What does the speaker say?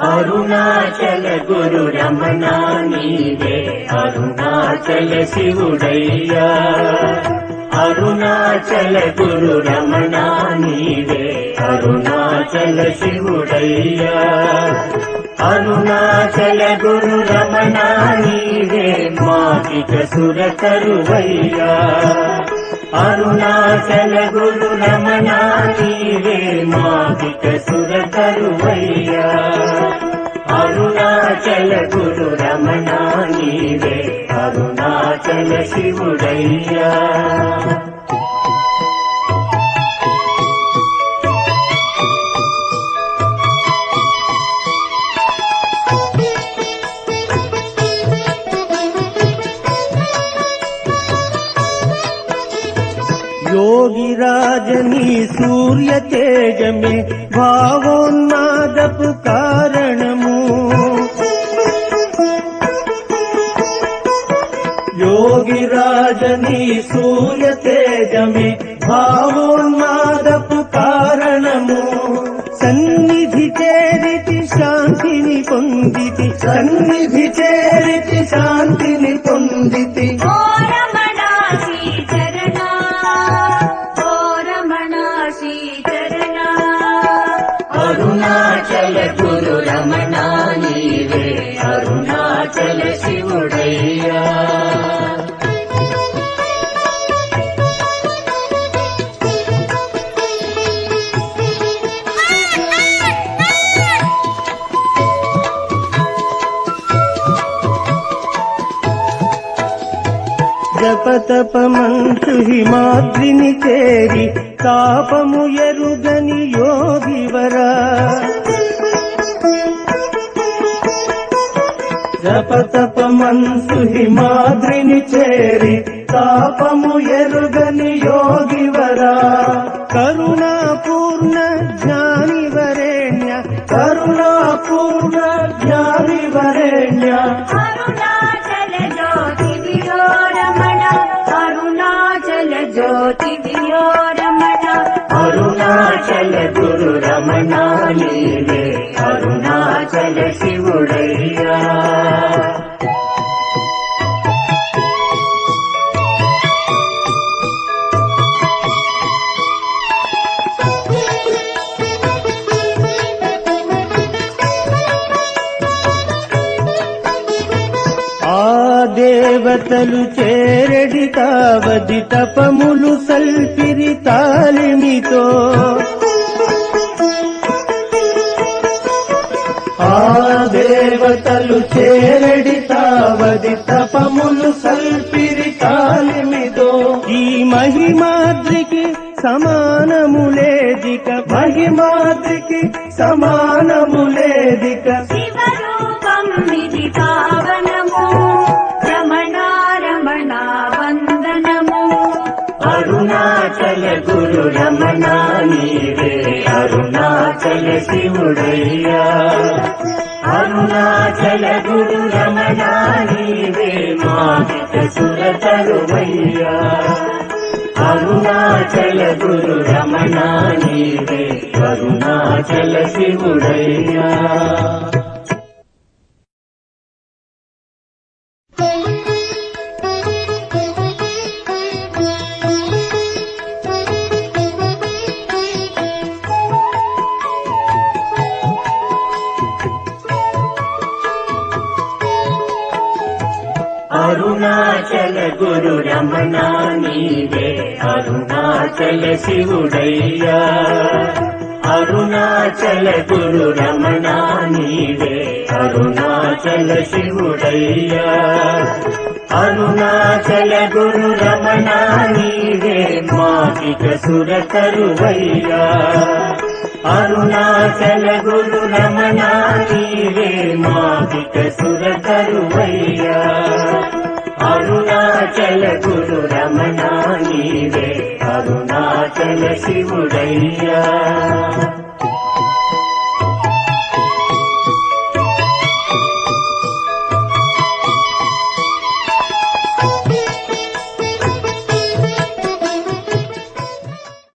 అరుణాచల గురు రమణ నీవే అరుణాచల శివుడయ్యా. అరుణాచల గురు రమణ నీవే అరుణాచల శివుడయ్యా. అరుణాచల గురు రమణ నీవే మాకిక సురకరువయ్యా. అరుణాచల గురు రమణ నీవే మాకిక సురకరువయ్యా. అరుణాచల గురు రమణ నీవే అరుణాచల శివుడయ్యా. योगिराजनी सूर्य तेज में भावोन्मादपु कारणमु. योगिराजनी सूर्य तेज में भावोन्मादपु कारणमु. सन्निधि चेरिति शांतिनि पोंदिति. सन्निधि चेरिति शांतिनि पोंदिति. అరుణాచల గురు రమణ నీవే అరుణాచల శివుడయ్యా. జపతపమంచు హిమాద్రిని చేరి తాపము ఎరుగని యోగివరా. జపతపమంచు హిమాద్రిని చేరి తాపము ఎరుగని యోగివరా. కరుణాపూర్ణ జ్ఞాని వరేణ్య. కరుణాపూర్ణ జ్ఞాని వరేణ్య. జ్యోతివియో రమణ. అరుణాచల గురు రమణ నీవే అరుణాచల శివుడయ్యా. దేవతలు చేరడి కావది తపములు సల్పిరి తాలిమితో. ఆ దేవతలు చేరడి తావది తపములు సల్పిరి తాలిమితో. ఈ మహిమాద్రికి సమానములేదిక. మహిమాద్రికి సమానములేదిక. శివరూపం ఇది పావనము రమణ రమణ వందనము. అరుణాచల గురు రమణ నీవే అరుణాచల శివుడయ్యా. అరుణాచల గురు రమణ నీవే మాకిక సురకరువయ్యా. అరుణాచల గురు రమణ నీవే అరుణాచల శివుడయ్యా. అరుణాచల గురు రమణ నీవే అరుణాచల శివుడయ్యా. అరుణాచల గురు రమణ నీవే అరుణాచల శివుడయ్యా. అరుణాచల గురు రమణ నీవే మాకిక సురకరువయ్యా. అరుణాచల గురు రమణ నీవే మాకిక సురకరువయ్యా. అరుణాచల గురు రమణ నీవే అరుణాచల శివుడయ్యా.